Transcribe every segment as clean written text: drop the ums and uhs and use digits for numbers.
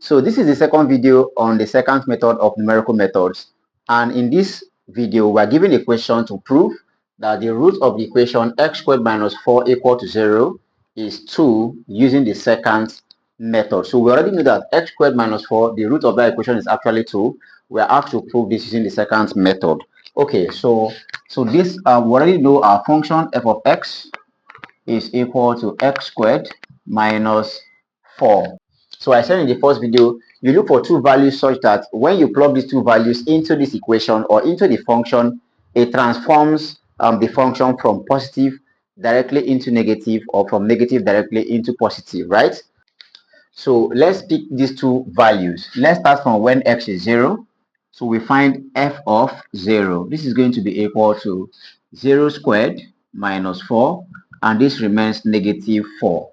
So this is the second video on the second method of numerical methods, and in this video we are given a question to prove that the root of the equation x squared minus 4 equal to 0 is 2 using the second method. So we already know that x squared minus 4, the root of that equation is actually 2. We are asked to prove this using the second method. Okay, so this we already know our function f of x is equal to x squared minus 4. So I said in the first video, you look for two values such that when you plug these two values into this equation or into the function, it transforms the function from positive directly into negative or from negative directly into positive, right? So let's pick these two values. Let's start from when x is 0. So we find f of 0. This is going to be equal to 0 squared minus 4, and this remains negative 4.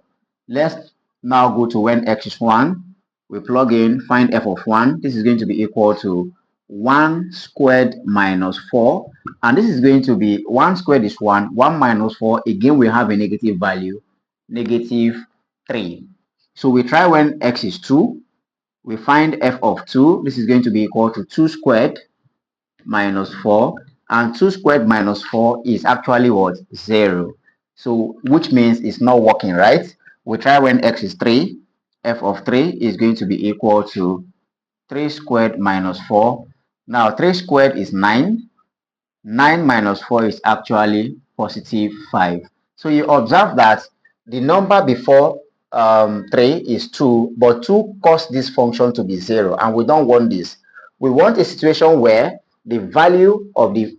Let's now go to when x is 1. We plug in, find f of 1. This is going to be equal to 1 squared minus 4, and this is going to be 1 squared is 1, 1 minus 4. Again, we have a negative value, negative 3. So we try when x is 2. We find f of 2. This is going to be equal to 2 squared minus 4. And 2 squared minus 4 is actually what? 0. So which means it's not working, right? We try when x is 3. F of 3 is going to be equal to 3 squared minus 4. Now 3 squared is 9. 9 minus 4 is actually positive 5. So you observe that the number before 3 is 2, but 2 caused this function to be 0, and we don't want this. We want a situation where the value of the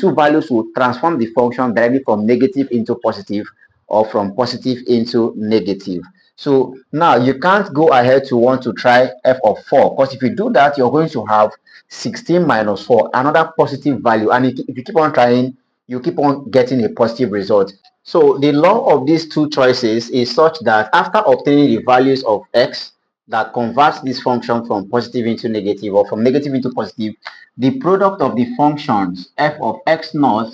two values will transform the function directly from negative into positive or from positive into negative. So now you can't go ahead to want to try f of 4, because if you do that, you're going to have 16 minus 4, another positive value, and if you keep on trying, you keep on getting a positive result. So the law of these two choices is such that after obtaining the values of x that converts this function from positive into negative or from negative into positive, the product of the functions f of x naught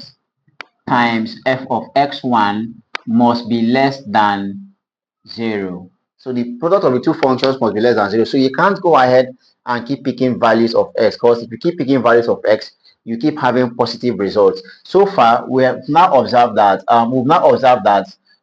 times f of x1 must be less than 0. So the product of the two functions must be less than 0. So you can't go ahead and keep picking values of x, because if you keep picking values of x, you keep having positive results. So far, we have now observed that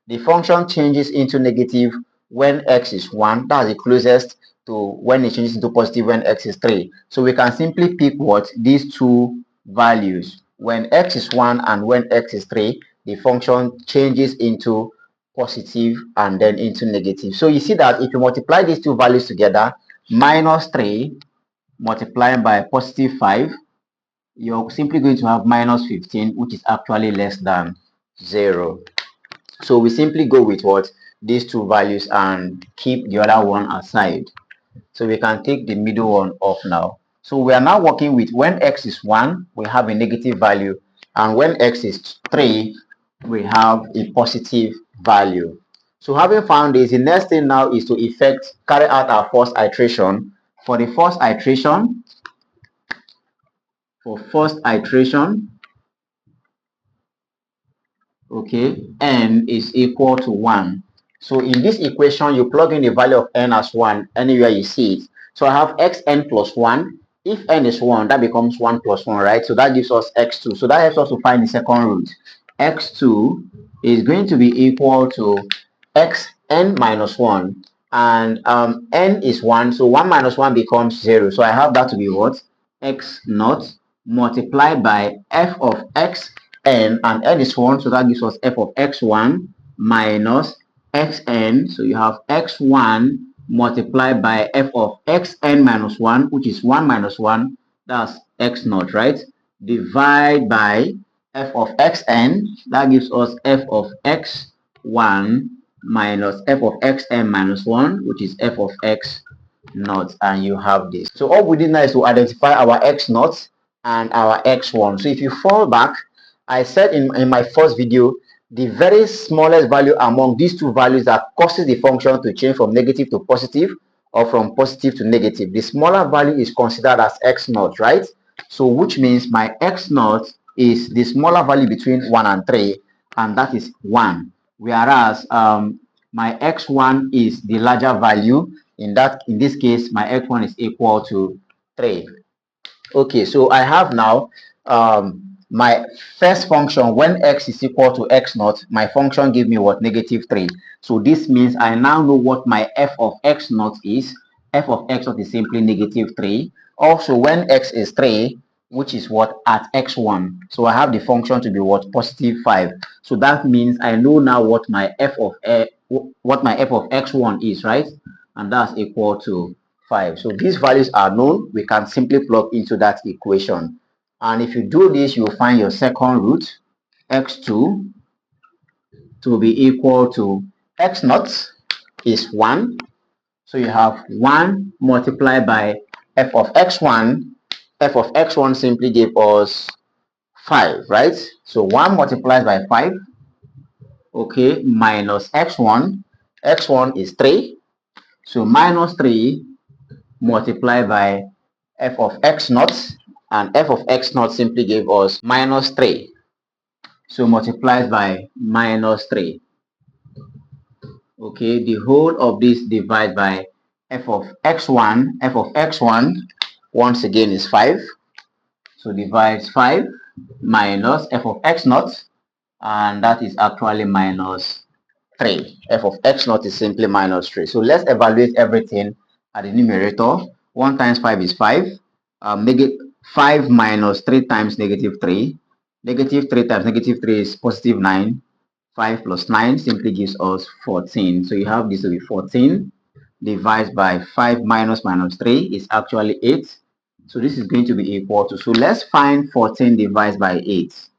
the function changes into negative when x is 1. That's the closest to when it changes into positive when x is 3. So we can simply pick what? These two values. When x is 1 and when x is 3, the function changes into positive and then into negative. So you see that if you multiply these two values together, minus 3 multiplied by positive 5, you're simply going to have minus 15, which is actually less than 0. So we simply go with what? These two values and keep the other one aside. So we can take the middle one off now. So we are now working with when x is 1, we have a negative value, and when x is 3, we have a positive value. So having found this, the next thing now is to carry out our first iteration. For the first iteration, okay, n is equal to 1. So in this equation, you plug in the value of n as 1 anywhere you see it. So I have xn plus 1. If n is 1, that becomes 1 plus 1, right? So that gives us x2. So that helps us to find the second root. x2 is going to be equal to xn minus 1. And n is 1, so 1 minus 1 becomes 0. So I have that to be what? X naught multiplied by f of xn, and n is 1, so that gives us f of x1 minus xn. So you have x1 multiplied by f of xn minus 1, which is 1 minus 1, that's x naught, right? Divide by f of xn, that gives us f of x1 minus f of xn minus 1, which is f of x naught, and you have this. So all we did now is to identify our x naught and our x1. So if you fall back, I said in my first video, the very smallest value among these two values that causes the function to change from negative to positive or from positive to negative, the smaller value is considered as x naught, right? So which means my x naught is the smaller value between 1 and 3, and that is 1. Whereas my x1 is the larger value, In this case, my x1 is equal to 3. Okay, so I have now my first function. When x is equal to x naught, my function give me what? Negative 3. So this means I now know what my f of x naught is. F of x naught is simply negative 3. Also, when x is 3, which is what? At x1. So I have the function to be what? Positive 5. So that means I know now what my f of x1 is, right? And that's equal to 5. So these values are known. We can simply plug into that equation. And if you do this, you'll find your second root, x2, to be equal to x naught is 1. So you have 1 multiplied by f of x1. F of x1 simply gave us 5, right? So 1 multiplied by 5, okay, minus x1. X1 is 3. So minus 3 multiplied by f of x naught, and f of x naught simply gave us minus 3. So multiplied by minus 3. Okay, the whole of this divide by f of x1. F of x1 once again is 5. So divides 5 minus f of x naught, and that is actually minus 3. F of x naught is simply minus 3. So let's evaluate everything at the numerator. 1 times 5 is 5. 5 minus 3 times negative 3. Negative 3 times negative 3 is positive 9. 5 plus 9 simply gives us 14. So you have this to be 14 divided by 5 minus 3 is actually 8. So this is going to be equal to, so let's find 14 divided by 8.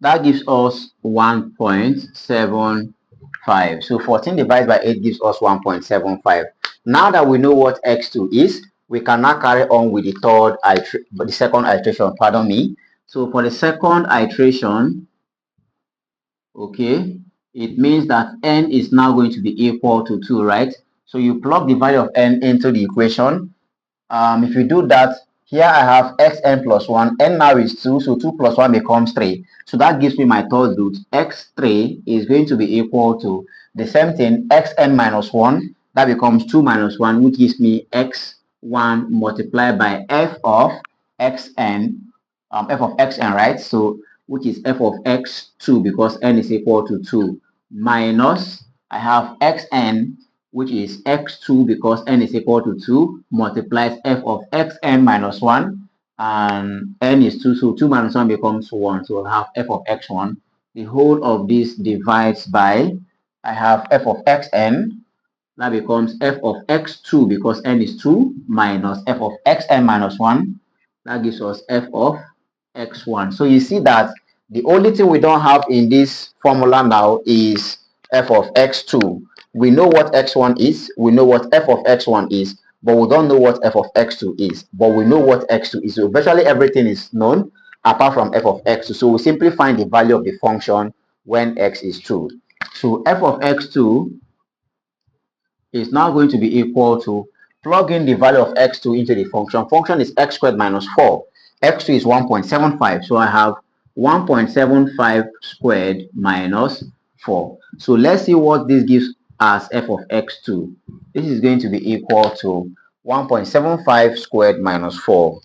That gives us 1.75. So 14 divided by 8 gives us 1.75. Now that we know what x2 is, we can now carry on with the second iteration, pardon me. So for the second iteration, okay, it means that n is now going to be equal to 2, right? So you plug the value of n into the equation. If you do that, here I have xn plus 1. N now is 2, so 2 plus 1 becomes 3. So that gives me my third root. X3 is going to be equal to the same thing, xn minus 1. That becomes 2 minus 1, which gives me x1 multiplied by f of xn, right? So which is f of x2 because n is equal to 2 minus, I have xn, which is x2 because n is equal to 2, multiplies f of xn minus 1, and n is 2, so 2 minus 1 becomes 1, so we'll have f of x1. The whole of this divides by, I have f of xn, that becomes f of x2 because n is 2, minus f of xn minus 1, that gives us f of x1. So you see that the only thing we don't have in this formula now is f of x2. We know what x1 is, we know what f of x1 is, but we don't know what f of x2 is. But we know what x2 is. So virtually everything is known apart from f of x2. So we simply find the value of the function when x is true. So f of x2 is now going to be equal to, plug in the value of x2 into the function. Function is x squared minus 4. x2 is 1.75. So I have 1.75 squared minus 4. So let's see what this gives as f of x2. This is going to be equal to 1.75 squared minus 4.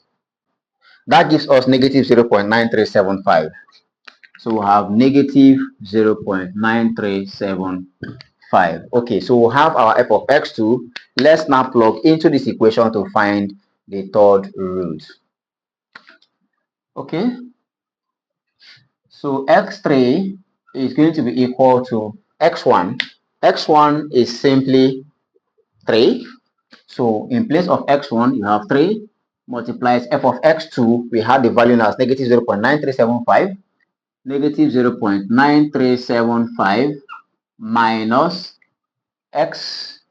That gives us negative 0.9375. So we'll have negative 0.9375. Okay, so we'll have our f of x2. Let's now plug into this equation to find the third root. Okay, so x3 is going to be equal to x1. x1 is simply 3. So in place of x1, you have 3 multiplies f of x2. We had the value as negative 0.9375. Negative 0.9375 minus x.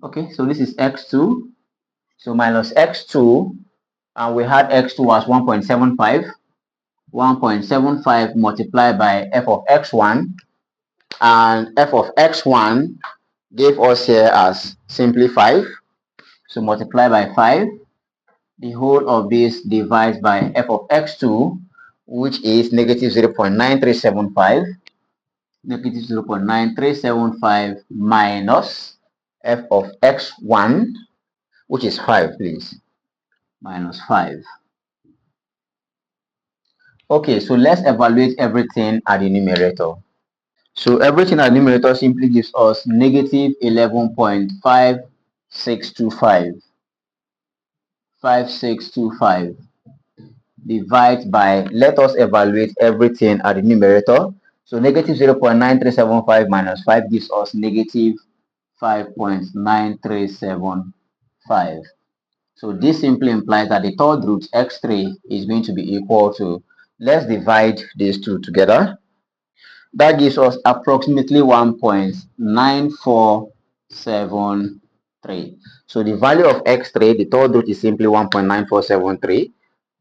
Okay, so this is x2. So minus x2, and we had x2 as 1.75. 1.75 multiplied by f of x1, and f of x1 gave us here as simply 5. So multiply by 5. The whole of this divides by f of x2, which is negative 0.9375. Negative 0.9375 minus f of x1, which is 5, please, minus 5. Okay, so let's evaluate everything at the numerator. So everything at the numerator simply gives us negative 11.5625. 5625 divide by, let us evaluate everything at the numerator. So negative 0.9375 minus 5 gives us negative 5.9375. So this simply implies that the third root x3 is going to be equal to, let's divide these two together. That gives us approximately 1.9473. So the value of x3, the third root, is simply 1.9473.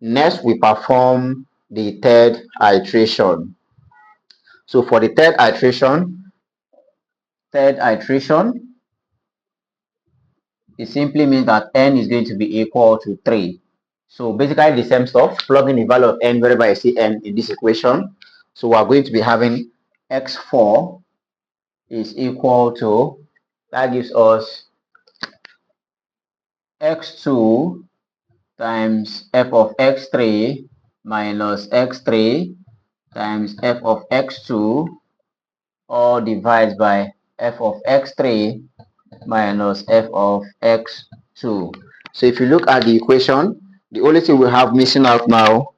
Next, we perform the third iteration. So for the third iteration, it simply means that n is going to be equal to 3. So basically the same stuff, plug in the value of n wherever I see n in this equation. So we are going to be having x4 is equal to, that gives us x2 times f of x3 minus x3 times f of x2, all divided by f of x3 minus f of x2. So if you look at the equation, the only thing we have missing out now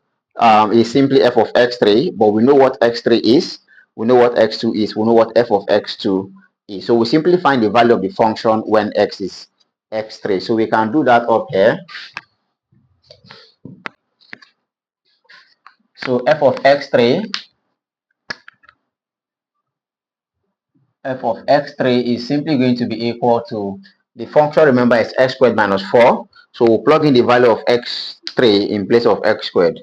is simply f of x3, but we know what x3 is, we know what x2 is, we know what f of x2 is. So we simply find the value of the function when x is x3. So we can do that up here. So f of x3 is simply going to be equal to, the function, remember, is x squared minus 4. So we'll plug in the value of x3 in place of x squared.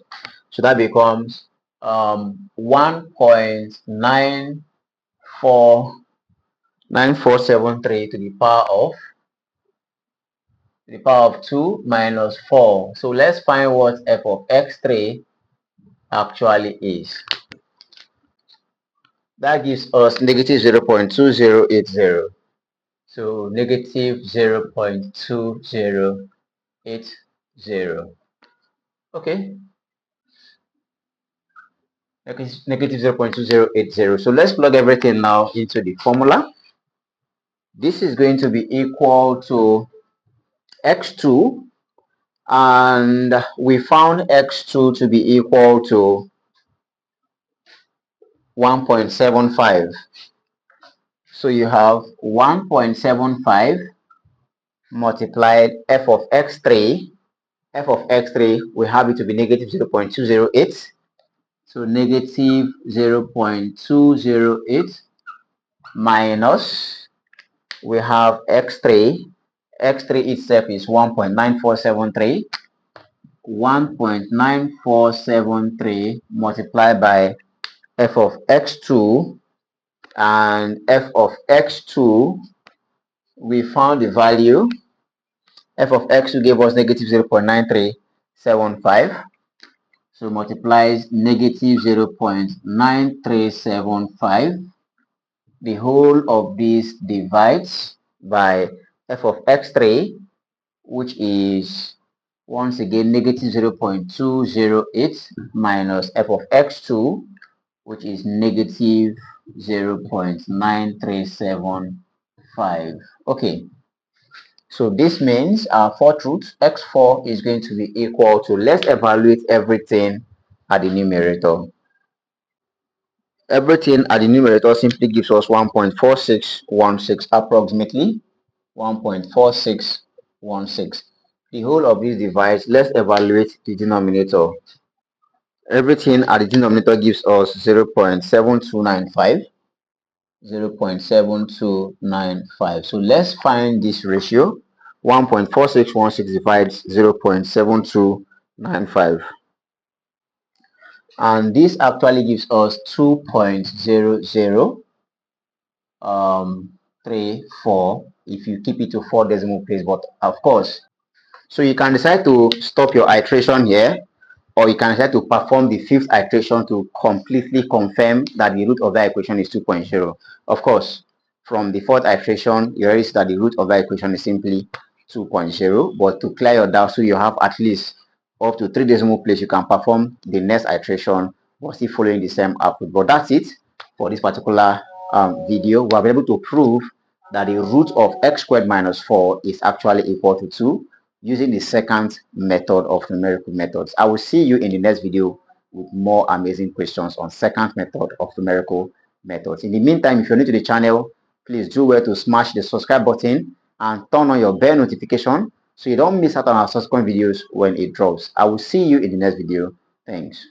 So that becomes 1.9473 to the power of 2 minus 4. So let's find what f of x3 actually is. That gives us negative 0.2080. So negative 0.2080. Okay. Negative 0.2080. So let's plug everything now into the formula. This is going to be equal to x2, and we found x2 to be equal to 1.75. So you have 1.75 multiplied f of x3. F of x3, we have it to be negative 0.208. So negative 0.208 minus, we have x3. x3 itself is 1.9473. 1.9473 multiplied by f of x2, and f of x2, we found the value. F of x2 gave us negative 0.9375. So multiplies negative 0.9375. The whole of this divides by f of x3, which is once again negative 0.208 minus f of x2, which is negative 0.9375. Okay. So this means our fourth root, x4, is going to be equal to, let's evaluate everything at the numerator. Everything at the numerator simply gives us 1.4616 approximately. 1.4616. The whole of this divides, let's evaluate the denominator. Everything at the denominator gives us 0.7295. 0.7295. So let's find this ratio. 1.4616 divides 0.7295. And this actually gives us 2.0034 if you keep it to 4 decimal place, but of course. So you can decide to stop your iteration here, or you can decide to perform the fifth iteration to completely confirm that the root of that equation is 2.0. Of course, from the fourth iteration, you already see that the root of that equation is simply 2.0. But to clear your doubt, so you have at least up to 3 decimal places, you can perform the next iteration but still following the same output. But that's it for this particular video. We are able to prove that the root of x squared minus 4 is actually equal to 2 using the secant method of numerical methods. I will see you in the next video with more amazing questions on secant method of numerical methods. In the meantime, if you're new to the channel, please do well to smash the subscribe button and turn on your bell notification so you don't miss out on our subsequent videos when it drops. I will see you in the next video. Thanks.